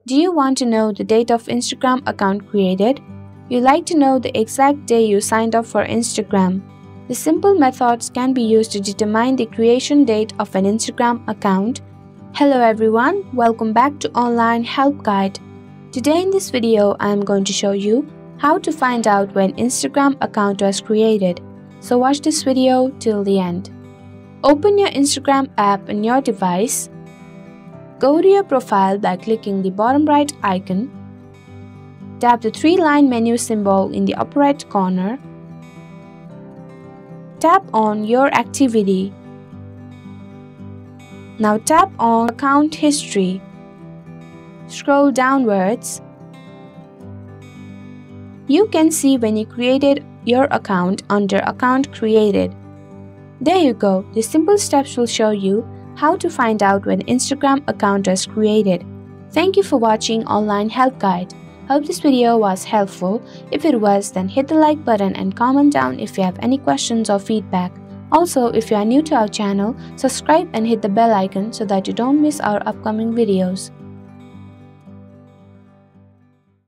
Do you want to know the date of Instagram account created? You like to know the exact day you signed up for Instagram. The simple methods can be used to determine the creation date of an Instagram account. Hello everyone, welcome back to Online Help Guide. Today in this video, I am going to show you how to find out when Instagram account was created. So watch this video till the end. Open your Instagram app on your device. Go to your profile by clicking the bottom right icon. Tap the three-line menu symbol in the upper right corner. Tap on Your Activity. Now tap on Account History. Scroll downwards. You can see when you created your account under Account Created. There you go. The simple steps will show you how to find out when Instagram account was created. Thank you for watching Online Help Guide. Hope this video was helpful. If it was, then hit the like button and comment down if you have any questions or feedback. Also, if you are new to our channel, subscribe and hit the bell icon so that you don't miss our upcoming videos.